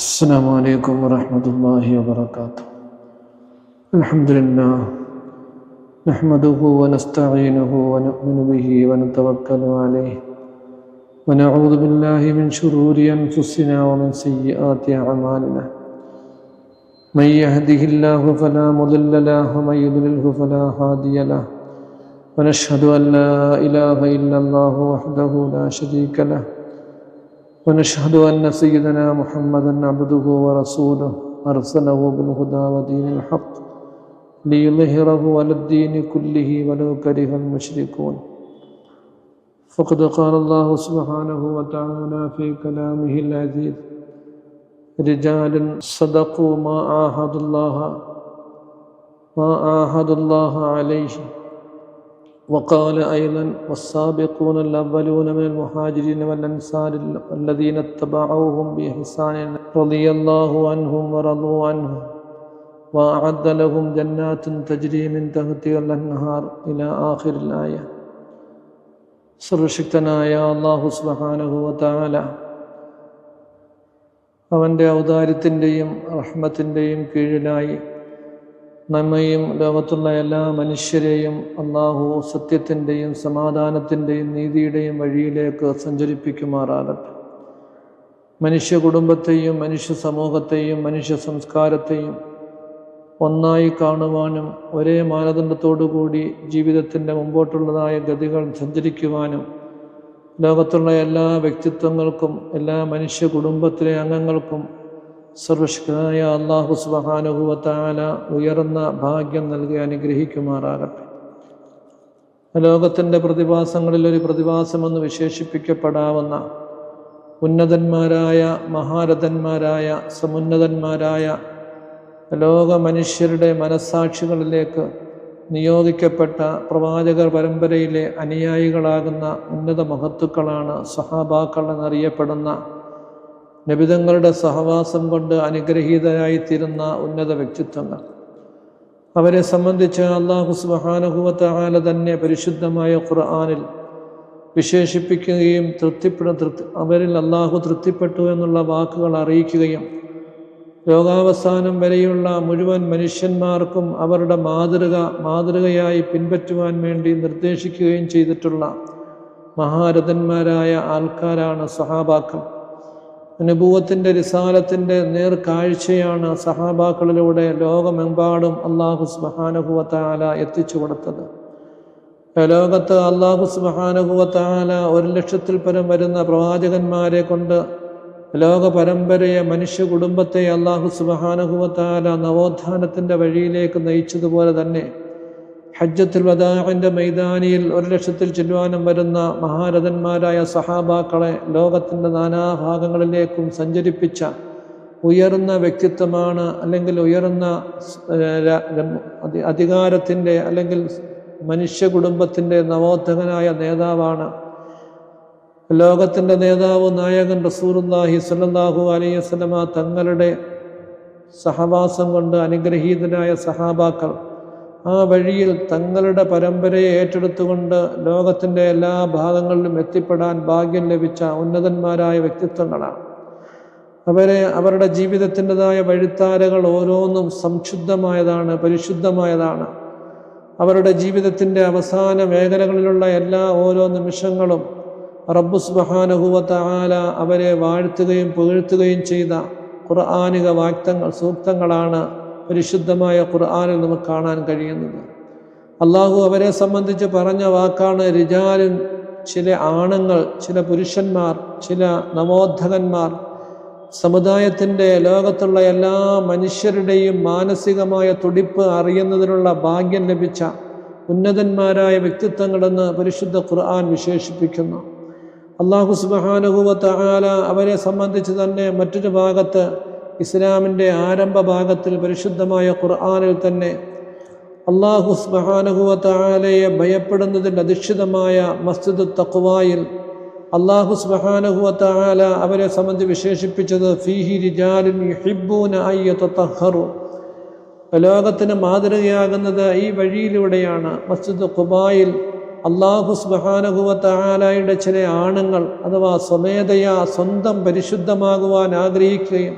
السلام عليكم ورحمة الله وبركاته. الحمد لله نحمده ونستعينه ونؤمن به ونتوكل عليه ونعوذ بالله من شرور أنفسنا ومن سيئات أعمالنا. من يهده الله فلا مضل له ومن يضلله فلا هادي له. ونشهد أن لا إله إلا الله وحده لا شريك له. ونشهد أن سيدنا محمدًا عبده ورسوله أرسله بالهدى ودين الحق ليظهره على الدين كله ولو كره المشركون. فقد قال الله سبحانه وتعالى في كلامه العزيز: رجال صدقوا ما عاهدوا الله عليه. وقال أيضا: والسابقون الأولون من المهاجرين والأنصار الذين اتبعوهم بإحسان رضي الله عنهم ورضوا عنه وأعد لهم جنات تجري من تحتها الأنهار إلى آخر الآية. സർവശക്തനായ അല്ലാഹു സുബ്ഹാനഹു വ തആല അവൻ്റെ ഔദാര്യത്തിൻ്റെയും റഹ്മത്തിൻ്റെയും കീഴിലായി നമ്മയും ലോകത്തുള്ള എല്ലാ മനുഷ്യരെയും അല്ലാഹു സത്യത്തിൻ്റെയും സമാധാനത്തിൻ്റെയും നീതിയുടെയും വഴിയിലേക്ക് സഞ്ചരിപ്പിക്കുമാറാകട്ടെ. മനുഷ്യ കുടുംബത്തെയും മനുഷ്യ സമൂഹത്തെയും മനുഷ്യ സംസ്കാരത്തെയും ഒന്നായി കാണുവാനും ഒരേ മാനദണ്ഡത്തോടുകൂടി ജീവിതത്തിൻ്റെ മുമ്പോട്ടുള്ളതായ ഗതികൾ സഞ്ചരിക്കുവാനും ലോകത്തുള്ള എല്ലാ വ്യക്തിത്വങ്ങൾക്കും എല്ലാ മനുഷ്യ കുടുംബത്തിലെ അംഗങ്ങൾക്കും സർവശക്തനായ അല്ലാഹു സുബ്ഹാനഹു വ തആല ഉയർന്ന ഭാഗ്യം നൽകി അനുഗ്രഹിക്കുമാറാകട്ടെ. ലോകത്തിൻ്റെ പ്രതിഭാസങ്ങളിൽ ഒരു പ്രതിഭാസമെന്ന് വിശേഷിപ്പിക്കപ്പെടാവുന്ന ഉന്നതന്മാരായ മഹാരഥന്മാരായ സമുന്നതന്മാരായ ലോക മനുഷ്യരുടെ മനസ്സാക്ഷികളിലേക്ക് നിയോഗിക്കപ്പെട്ട പ്രവാചകർ പരമ്പരയിലെ അനുയായികളാകുന്ന ഉന്നത മഹത്തുക്കളാണ് സ്വഹാബാക്കൾ എന്നറിയപ്പെടുന്ന നബിതങ്ങളുടെ സഹവാസം കൊണ്ട് അനുഗ്രഹീതരായിത്തീരുന്ന ഉന്നത വ്യക്തിത്വങ്ങൾ. അവരെ സംബന്ധിച്ച് അല്ലാഹു സുബ്ഹാനഹു വ തആല തന്നെ പരിശുദ്ധമായ ഖുർആനിൽ വിശേഷിപ്പിക്കുകയും അവരിൽ അല്ലാഹു തൃപ്തിപ്പെട്ടു എന്നുള്ള വാക്കുകൾ അറിയിക്കുകയും ലോകാവസാനം വരെയുള്ള മുഴുവൻ മനുഷ്യന്മാർക്കും അവരുടെ മാതൃകയായി പിൻപറ്റുവാൻ വേണ്ടി നിർദ്ദേശിക്കുകയും ചെയ്തിട്ടുള്ള മഹാരഥന്മാരായ ആൾക്കാരാണ് സഹാബാക്കൾ. നബുവത്തിൻ്റെ റിസാലത്തിൻ്റെ നേർക്കാഴ്ചയാണ് സഹാബാക്കളിലൂടെ ലോകമെമ്പാടും അല്ലാഹു സുബ്ഹാനഹു വ തആല എത്തിച്ചു കൊടുത്തത്. ലോകത്ത് അല്ലാഹു സുബ്ഹാനഹു വ തആല 1,00,000-ൽ പരം വരുന്ന പ്രവാചകന്മാരെ കൊണ്ട് ലോക പരമ്പരയെ മനുഷ്യ കുടുംബത്തെ അല്ലാഹു സുബ്ഹാനഹു വ തആല നവോത്ഥാനത്തിൻ്റെ വഴിയിലേക്ക് നയിച്ചതുപോലെ തന്നെ ഹജ്ജത്തുൽ വദാഇൻ്റെ മൈതാനിയിൽ 1,00,000-ൽ ചെല്ലുവാനും വരുന്ന മഹാരഥന്മാരായ സഹാബാക്കളെ ലോകത്തിൻ്റെ നാനാഭാഗങ്ങളിലേക്കും സഞ്ചരിപ്പിച്ച ഉയർന്ന വ്യക്തിത്വമാണ്, അല്ലെങ്കിൽ ഉയർന്ന അധികാരത്തിൻ്റെ അല്ലെങ്കിൽ മനുഷ്യ കുടുംബത്തിൻ്റെ നവോത്ഥകനായ നേതാവാണ് ലോകത്തിൻ്റെ നേതാവ് നായകൻ റസൂലുള്ളാഹി സ്വല്ലല്ലാഹു അലൈഹി വസല്ലമ തങ്ങളുടെ സഹവാസം കൊണ്ട് അനുഗ്രഹീതരായ സഹാബാക്കൾ. ആ വഴിയിൽ തങ്ങളുടെ പരമ്പരയെ ഏറ്റെടുത്തുകൊണ്ട് ലോകത്തിൻ്റെ എല്ലാ ഭാഗങ്ങളിലും എത്തിപ്പെടാൻ ഭാഗ്യം ലഭിച്ച ഉന്നതന്മാരായ വ്യക്തിത്വങ്ങളാണ്. അവരുടെ ജീവിതത്തിൻ്റെതായ വഴിത്താരകൾ ഓരോന്നും സംശുദ്ധമായതാണ്, പരിശുദ്ധമായതാണ്. അവരുടെ ജീവിതത്തിൻ്റെ അവസാന മേഖലകളിലുള്ള എല്ലാ ഓരോ നിമിഷങ്ങളും റബ്ബ് സുബ്ഹാനഹു വ തആല അവരെ വാഴ്ത്തുകയും പുകഴ്ത്തുകയും ചെയ്ത ഖുർആനിക സൂക്തങ്ങളാണ് പരിശുദ്ധമായ ഖുർആനിൽ നമുക്ക് കാണാൻ കഴിയുന്നത്. അള്ളാഹു അവരെ സംബന്ധിച്ച് പറഞ്ഞ വാക്കാണ് റിജാലുൻ, ചില ആണുങ്ങൾ, ചില പുരുഷന്മാർ, ചില നവോത്ഥകന്മാർ. സമുദായത്തിൻ്റെ ലോകത്തുള്ള എല്ലാ മനുഷ്യരുടെയും മാനസികമായ തുടിപ്പ് അറിയുന്നതിനുള്ള ഭാഗ്യം ലഭിച്ച ഉന്നതന്മാരായ വ്യക്തിത്വങ്ങളെന്ന് പരിശുദ്ധ ഖുർആൻ വിശേഷിപ്പിക്കുന്നു. അല്ലാഹു സുബ്ഹാനഹു വ തആല അവരെ സംബന്ധിച്ച് തന്നെ മറ്റൊരു ഭാഗത്ത് ഇസ്ലാമിൻ്റെ ആരംഭ ഭാഗത്തിൽ പരിശുദ്ധമായ ഖുർആനിൽ തന്നെ അല്ലാഹു സുബ്ഹാനഹു വ തആലയെ ഭയപ്പെടുന്നതിൽ അധിഷ്ഠിതമായ മസ്ജിദു തഖ്വായിൽ അല്ലാഹു സുബ്ഹാനഹു വ തആല അവരെ സംബന്ധിച്ച് വിശേഷിപ്പിച്ചത് ഫീഹി റിജാലുൻ യുഹിബ്ബൂന അൻ യതതഹറു. ലോകത്തിന് മാതൃകയാകുന്നത് ഈ വഴിയിലൂടെയാണ്. മസ്ജിദ് ഖുബായിൽ അല്ലാഹു സുബ്ഹാനഹു വ തആലയുടെ ചില ആണുങ്ങൾ അഥവാ സ്വമേധയാ സ്വന്തം പരിശുദ്ധമാകുവാൻ ആഗ്രഹിക്കുകയും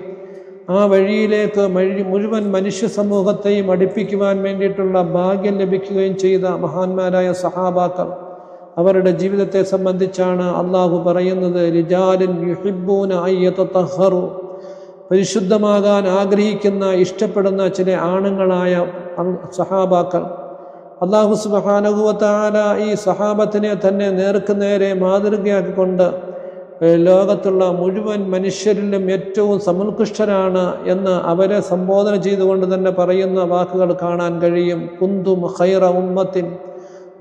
ആ വഴിയിലേക്ക് മുഴുവൻ മനുഷ്യ സമൂഹത്തെയും അടുപ്പിക്കുവാൻ വേണ്ടിയിട്ടുള്ള ഭാഗ്യം ലഭിക്കുകയും ചെയ്ത മഹാന്മാരായ സഹാബാക്കൾ. അവരുടെ ജീവിതത്തെ സംബന്ധിച്ചാണ് അള്ളാഹു പറയുന്നത്, റിജാലുൻ യുഹിബ്ബൂന അയ്യതതഹറു, പരിശുദ്ധമാകാൻ ആഗ്രഹിക്കുന്ന ഇഷ്ടപ്പെടുന്ന ചില ആണുങ്ങളായ സഹാബാക്കൾ. അള്ളാഹു സുബ്ഹാനഹു വ തആല ഈ സഹാബത്തിനെ തന്നെ നേർക്കുനേരെ മാതൃകയാക്കിക്കൊണ്ട് ലോകത്തുള്ള മുഴുവൻ മനുഷ്യരിലും ഏറ്റവും സമുത്കൃഷ്ടരാണ് എന്ന് അവരെ സംബോധന ചെയ്തുകൊണ്ട് തന്നെ പറയുന്ന വാക്കുകൾ കാണാൻ കഴിയും. കുന്തും ഖൈറ ഉമ്മത്തിൻ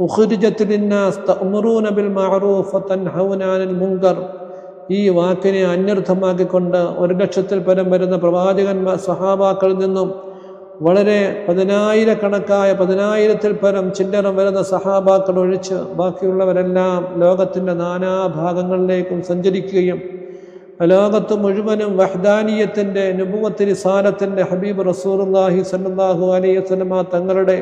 ഉഖ്രിജത് ലിന്നാസ് തഅ്മുറൂന ബിൽ മഅറൂഫ് വതൻഹൗന അനിൽ മുൻകർ. ഈ വാക്കിനെ അന്വർത്ഥമാക്കിക്കൊണ്ട് 1,00,000-ൽ പരം വരുന്ന പ്രവാചകന്മാർ സഹാബാക്കളിൽ നിന്നും വളരെ 10,000-ൽ പരം ചില്ലറം വരുന്ന സഹാബാക്കൾ ഒഴിച്ച് ബാക്കിയുള്ളവരെല്ലാം ലോകത്തിൻ്റെ നാനാഭാഗങ്ങളിലേക്കും സഞ്ചരിക്കുകയും ലോകത്ത് മുഴുവനും വഹ്ദാനിയത്തിൻ്റെ നുബുവത്ത് റിസാലത്തിൻ്റെ ഹബീബ് റസൂലുള്ളാഹി സ്വല്ലല്ലാഹു അലൈഹി വസല്ലമ തങ്ങളുടെ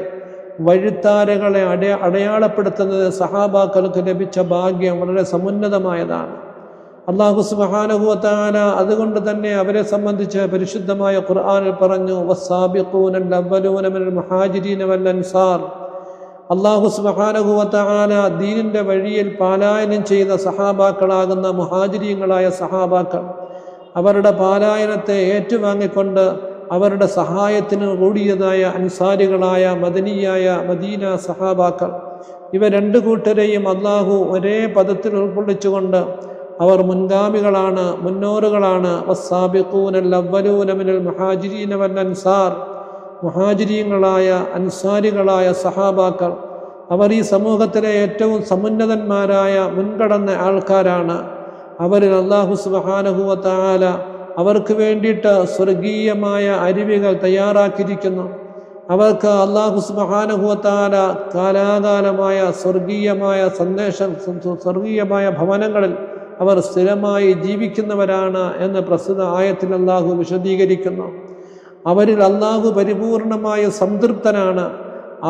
വഴിത്താരകളെ അടയാളപ്പെടുത്തുന്നത് സഹാബാക്കൾക്ക് ലഭിച്ച ഭാഗ്യം വളരെ സമുന്നതമായതാണ്. അല്ലാഹു സുബ്ഹാനഹു വ തആല അതുകൊണ്ട് തന്നെ അവരെ സംബന്ധിച്ച് പരിശുദ്ധമായ ഖുർആനിൽ പറഞ്ഞു, വസ്സാബിഖൂനൽ അവ്വലൂന മിനൽ മുഹാജിരീന വൽ അൻസാർ. അല്ലാഹു സുബ്ഹാനഹു വ തആല ദീനിൻ്റെ വഴിയിൽ പാലായനം ചെയ്ത സഹാബാക്കളാകുന്ന മുഹാജിരീങ്ങളായ സഹാബാക്കൾ അവരുടെ പാലായനത്തെ ഏറ്റുവാങ്ങിക്കൊണ്ട് അവരുടെ സഹായത്തിന് കൂടിയതായ അൻസാരികളായ മദീന സഹാബാക്കൾ, ഇവ രണ്ടു കൂട്ടരെയും അല്ലാഹു ഒരേ പദത്തിൽ ഉൾക്കൊള്ളിച്ചുകൊണ്ട് അവർ മുൻഗാമികളാണ്, മുന്നോറുകളാണ്. വസ്സാബിഖൂനൽ അവ്വലൂന മിനൽ മുഹാജിരീന വൽ അൻസാർ, മുഹാജിരീങ്ങളായ അൻസാരികളായ സഹാബാക്കൾ അവർ ഈ സമൂഹത്തിലെ ഏറ്റവും സമുന്നതന്മാരായ മുൻകടന്ന ആൾക്കാരാണ്. അവരിൽ അല്ലാഹു സുബ്ഹാനഹു വ തആല അവർക്ക് വേണ്ടിയിട്ട് സ്വർഗീയമായ അരുവികൾ തയ്യാറാക്കിയിരിക്കുന്നു. അവർക്ക് അല്ലാഹു സുബ്ഹാനഹു വ തആല കാലാകാലമായ സ്വർഗീയമായ സ്വർഗീയമായ ഭവനങ്ങളിൽ അവർ സ്ഥിരമായി ജീവിക്കുന്നവരാണ് എന്ന് പ്രസ്തുത ആയത്തിൽ അല്ലാഹു വിശദീകരിക്കുന്നു. അവരിൽ അല്ലാഹു പരിപൂർണമായ സംതൃപ്തനാണ്.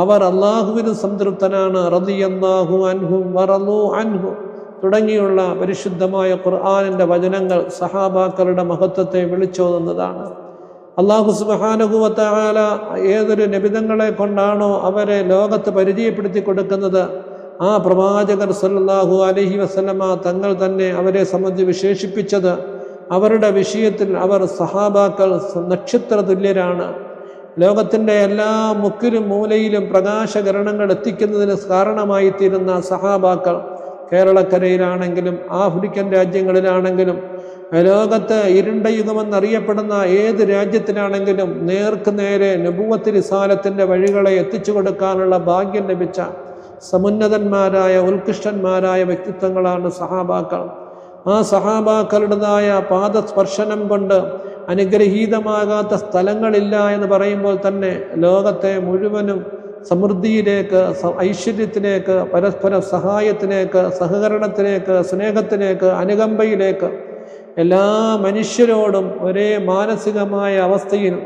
അവർ അല്ലാഹുവിന് സംതൃപ്തനാണ്. റളിയല്ലാഹു അൻഹും വറളൂ അൻഹു തുടങ്ങിയുള്ള പരിശുദ്ധമായ ഖുർആനിൻ്റെ വചനങ്ങൾ സഹാബാക്കളുടെ മഹത്വത്തെ വിളിച്ചോതുന്നതാണ്. അല്ലാഹു സുബ്ഹാനഹു വ തആല ഏതൊരു നബിതങ്ങളെ കൊണ്ടാണോ അവരെ ലോകത്ത് പരിചയപ്പെടുത്തി കൊടുക്കുന്നത്, ആ പ്രവാചകർ സല്ലല്ലാഹു അലൈഹി വസല്ലമ തങ്ങൾ തന്നെ അവരെ സംബന്ധിച്ച് വിശേഷിപ്പിച്ചത്, അവരുടെ വിഷയത്തിൽ അവർ സഹാബാക്കൾ നക്ഷത്ര തുല്യരാണ്. ലോകത്തിൻ്റെ എല്ലാ മുക്കിലും മൂലയിലും പ്രകാശകിരണങ്ങൾ എത്തിക്കുന്നതിന് കാരണമായി തീരുന്ന സഹാബാക്കൾ കേരളക്കരയിലാണെങ്കിലും ആഫ്രിക്കൻ രാജ്യങ്ങളിലാണെങ്കിലും ലോകത്ത് ഇരുണ്ട യുഗമെന്നറിയപ്പെടുന്ന ഏത് രാജ്യത്തിലാണെങ്കിലും നേർക്കുനേരെ നുബുവത്ത് റിസാലത്തിൻ്റെ വഴികളെ എത്തിച്ചു കൊടുക്കാനുള്ള ഭാഗ്യം ലഭിച്ച സമുന്നതന്മാരായ ഉത്കൃഷ്ടന്മാരായ വ്യക്തിത്വങ്ങളാണ് സഹാബാക്കൾ. ആ സഹാബാക്കളുടേതായ പാദസ്പർശനം കൊണ്ട് അനുഗ്രഹീതമാകാത്ത സ്ഥലങ്ങളില്ല എന്ന് പറയുമ്പോൾ തന്നെ ലോകത്തെ മുഴുവനും സമൃദ്ധിയിലേക്ക്, ഐശ്വര്യത്തിലേക്ക്, പരസ്പര സഹായത്തിലേക്ക്, സഹകരണത്തിലേക്ക്, സ്നേഹത്തിലേക്ക്, അനുകമ്പയിലേക്ക് എല്ലാ മനുഷ്യരോടും ഒരേ മാനസികമായ അവസ്ഥയിൽ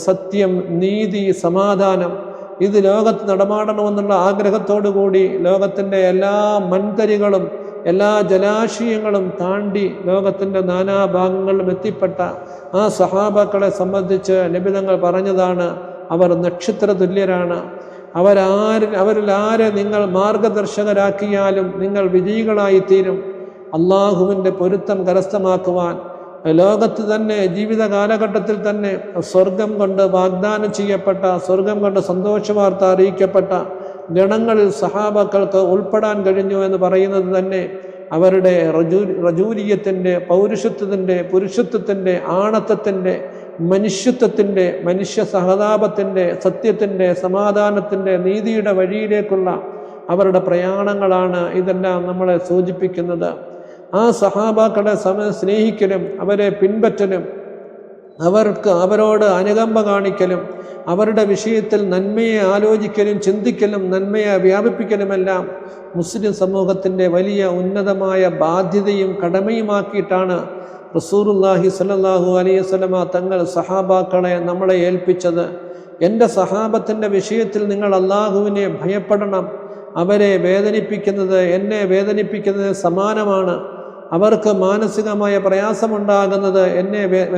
സത്യം, നീതി, സമാധാനം ഇത് ലോകത്ത് നടമാടണമെന്നുള്ള ആഗ്രഹത്തോടു കൂടി ലോകത്തിൻ്റെ എല്ലാ മൺതരികളും എല്ലാ ജലാശയങ്ങളും താണ്ടി ലോകത്തിൻ്റെ നാനാഭാഗങ്ങളിലും എത്തിപ്പെട്ട ആ സഹാബാക്കളെ സംബന്ധിച്ച് നബിതങ്ങൾ പറഞ്ഞതാണ്, അവർ നക്ഷത്ര തുല്യരാണ്. അവരിൽ ആരെ നിങ്ങൾ മാർഗദർശകരാക്കിയാലും നിങ്ങൾ വിജയികളായിത്തീരും. അള്ളാഹുവിൻ്റെ പൊരുത്തം കരസ്ഥമാക്കുവാൻ ലോകത്ത് തന്നെ ജീവിത കാലഘട്ടത്തിൽ തന്നെ സ്വർഗം കൊണ്ട് വാഗ്ദാനം ചെയ്യപ്പെട്ട, സ്വർഗം കൊണ്ട് സന്തോഷവാർത്ത അറിയിക്കപ്പെട്ട ഗണങ്ങളിൽ സഹാബാക്കൾക്ക് ഉൾപ്പെടാൻ കഴിഞ്ഞു എന്ന് പറയുന്നത് തന്നെ അവരുടെ റജൂലിയത്തിൻ്റെ, പൗരുഷത്വത്തിൻ്റെ, പുരുഷത്വത്തിൻ്റെ, ആണത്വത്തിൻ്റെ, മനുഷ്യത്വത്തിൻ്റെ, മനുഷ്യ സഹതാപത്തിൻ്റെ, സത്യത്തിൻ്റെ, സമാധാനത്തിൻ്റെ, നീതിയുടെ വഴിയിലേക്കുള്ള അവരുടെ പ്രയാണങ്ങളാണ് ഇതെല്ലാം നമ്മളെ സൂചിപ്പിക്കുന്നത്. ആ സഹാബാക്കളെ സ്നേഹിക്കലും അവരെ പിൻപറ്റലും അവരോട് അനുകമ്പ കാണിക്കലും അവരുടെ വിഷയത്തിൽ നന്മയെ ആലോചിക്കലും ചിന്തിക്കലും നന്മയെ വ്യാപിപ്പിക്കലുമെല്ലാം മുസ്ലിം സമൂഹത്തിൻ്റെ വലിയ ഉന്നതമായ ബാധ്യതയും കടമയുമാക്കിയിട്ടാണ് റസൂലുള്ളാഹി സ്വല്ലല്ലാഹു അലൈഹി വസല്ലമ തങ്ങൾ സഹാബാക്കളെ നമ്മളെ ഏൽപ്പിച്ചത്. എൻ്റെ സഹാബത്തിൻ്റെ വിഷയത്തിൽ നിങ്ങൾ അള്ളാഹുവിനെ ഭയപ്പെടണം. അവരെ വേദനിപ്പിക്കുന്നത് എന്നെ വേദനിപ്പിക്കുന്നതിന് സമാനമാണ്. അവർക്ക് മാനസികമായ പ്രയാസമുണ്ടാകുന്നത്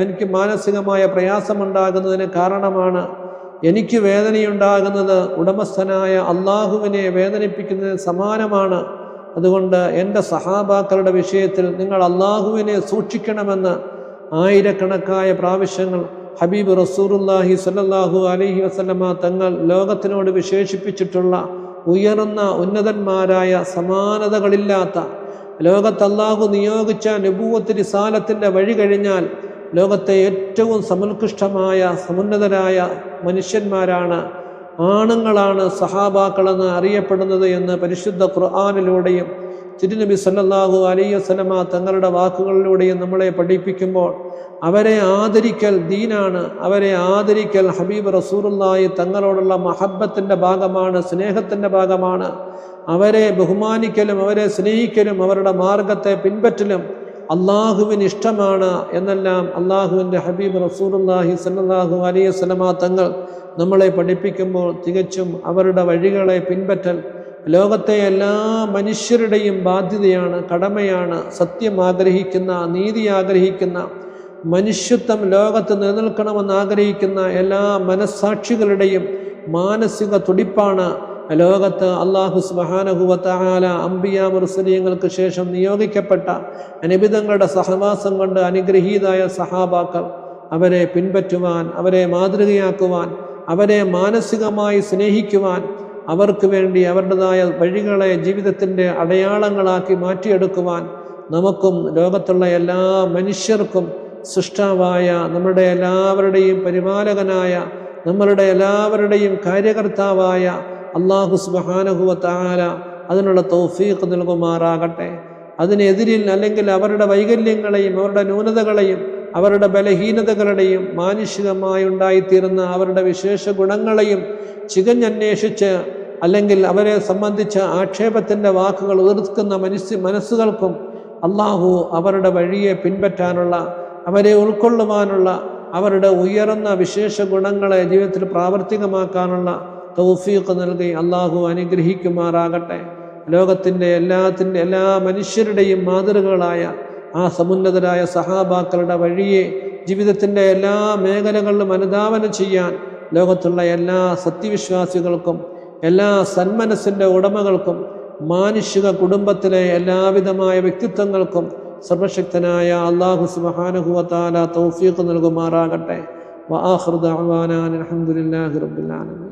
എനിക്ക് മാനസികമായ പ്രയാസമുണ്ടാകുന്നതിന് കാരണമാണ്. എനിക്ക് വേദനയുണ്ടാകുന്നത് ഉടമസ്ഥനായ അള്ളാഹുവിനെ വേദനിപ്പിക്കുന്നതിന് സമാനമാണ്. അതുകൊണ്ട് എൻ്റെ സഹാബാക്കളുടെ വിഷയത്തിൽ നിങ്ങൾ അള്ളാഹുവിനെ സൂക്ഷിക്കണമെന്ന് ആയിരക്കണക്കായ പ്രാവശ്യങ്ങൾ ഹബീബ് റസൂലുള്ളാഹി സ്വല്ലല്ലാഹു അലൈഹി വസല്ലമ തങ്ങൾ ലോകത്തിനോട് വിശേഷിപ്പിച്ചിട്ടുള്ള ഉയർന്ന ഉന്നതന്മാരായ സമാനതകളില്ലാത്ത ലോകത്ത് അല്ലാഹു നിയോഗിച്ച നബുവത്ത് റിസാലത്തിൻ്റെ വഴി കഴിഞ്ഞാൽ ലോകത്തെ ഏറ്റവും സമുത്കൃഷ്ടമായ സമുന്നതരായ മനുഷ്യന്മാരാണ്, ആണുങ്ങളാണ് സഹാബാക്കളെന്ന് അറിയപ്പെടുന്നത് എന്ന് പരിശുദ്ധ ഖുർആനിലൂടെയും തിരുനബി സല്ലല്ലാഹു അലൈഹി വസല്ലമ തങ്ങളുടെ വാക്കുകളിലൂടെയും നമ്മളെ പഠിപ്പിക്കുമ്പോൾ അവരെ ആദരിക്കൽ ദീനാണ്. അവരെ ആദരിക്കൽ ഹബീബ് റസൂലുള്ളാഹി തങ്ങളോടുള്ള മഹബ്ബത്തിൻ്റെ ഭാഗമാണ്, സ്നേഹത്തിൻ്റെ ഭാഗമാണ്. അവരെ ബഹുമാനിക്കലും അവരെ സ്നേഹിക്കലും അവരുടെ മാർഗത്തെ പിൻപറ്റലും അള്ളാഹുവിന് ഇഷ്ടമാണ് എന്നെല്ലാം അള്ളാഹുവിൻ്റെ ഹബീബ് റസൂലുള്ളാഹി സ്വല്ലല്ലാഹു അലൈഹി വസല്ലമ തങ്ങൾ നമ്മളെ പഠിപ്പിക്കുമ്പോൾ തികച്ചും അവരുടെ വഴികളെ പിൻപറ്റൽ ലോകത്തെ എല്ലാ മനുഷ്യരുടെയും ബാധ്യതയാണ്, കടമയാണ്. സത്യം ആഗ്രഹിക്കുന്ന, നീതി ആഗ്രഹിക്കുന്ന, മനുഷ്യത്വം ലോകത്ത് നിലനിൽക്കണമെന്ന് ആഗ്രഹിക്കുന്ന എല്ലാ മനസ്സാക്ഷികളുടെയും മാനസിക തുടിപ്പാണ്. ലോകത്ത് അല്ലാഹു സുബ്ഹാനഹു വ തആല അംബിയാ മുർസലീങ്ങൾക്ക് ശേഷം നിയോഗിക്കപ്പെട്ട നബിതങ്ങളുടെ സഹവാസം കൊണ്ട് അനുഗ്രഹീതായ സഹാബാക്കൾ, അവരെ പിൻപറ്റുവാൻ, അവരെ മാതൃകയാക്കുവാൻ, അവരെ മാനസികമായി സ്നേഹിക്കുവാൻ, അവർക്ക് വേണ്ടി അവരുടേതായ വഴികളെ ജീവിതത്തിൻ്റെ അടയാളങ്ങളാക്കി മാറ്റിയെടുക്കുവാൻ നമുക്കും ലോകത്തുള്ള എല്ലാ മനുഷ്യർക്കും സൃഷ്ടാവായ നമ്മുടെ എല്ലാവരുടെയും പരിപാലകനായ നമ്മളുടെ എല്ലാവരുടെയും കാര്യകർത്താവായ അല്ലാഹു സുബ്ഹാനഹു വ തആല അതിനുള്ള തൗഫീഖ് നൽകുമാറാകട്ടെ. അതിനെതിരിൽ അല്ലെങ്കിൽ അവരുടെ വൈകല്യങ്ങളെയും അവരുടെ ന്യൂനതകളെയും അവരുടെ ബലഹീനതകളുടെയും മാനുഷികമായി ഉണ്ടായിത്തീരുന്ന അവരുടെ വിശേഷ ഗുണങ്ങളെയും ചികഞ്ഞന്വേഷിച്ച് അല്ലെങ്കിൽ അവരെ സംബന്ധിച്ച ആക്ഷേപത്തിൻ്റെ വാക്കുകൾ ഉതിർക്കുന്ന മനസ്സുകൾക്കും അള്ളാഹു അവരുടെ വഴിയെ പിൻപറ്റാനുള്ള, അവരെ ഉൾക്കൊള്ളുവാനുള്ള, അവരുടെ ഉയർന്ന വിശേഷ ഗുണങ്ങളെ ജീവിതത്തിൽ പ്രാവർത്തികമാക്കാനുള്ള തൗഫീഖ് നൽകി അള്ളാഹു അനുഗ്രഹിക്കുമാറാകട്ടെ. ലോകത്തിൻ്റെ എല്ലാ മനുഷ്യരുടെയും മാതൃകകളായ ആ സമുന്നതരായ സഹാബാക്കളുടെ വഴിയെ ജീവിതത്തിൻ്റെ എല്ലാ മേഖലകളിലും അനുധാവനം ചെയ്യാൻ ലോകത്തുള്ള എല്ലാ സത്യവിശ്വാസികൾക്കും, എല്ലാ സന്മനസ്സിൻ്റെ ഉടമകൾക്കും, മാനുഷിക കുടുംബത്തിലെ എല്ലാവിധമായ വ്യക്തിത്വങ്ങൾക്കും സർവശക്തനായ അല്ലാഹു സുബ്ഹാനഹു വ തആല തൗഫീഖ് നൽകുമാറാകട്ടെ. വആഖിറു ദഅ്വാനാ അൽഹംദുലില്ലാഹി റബ്ബിൽ ആലമീൻ.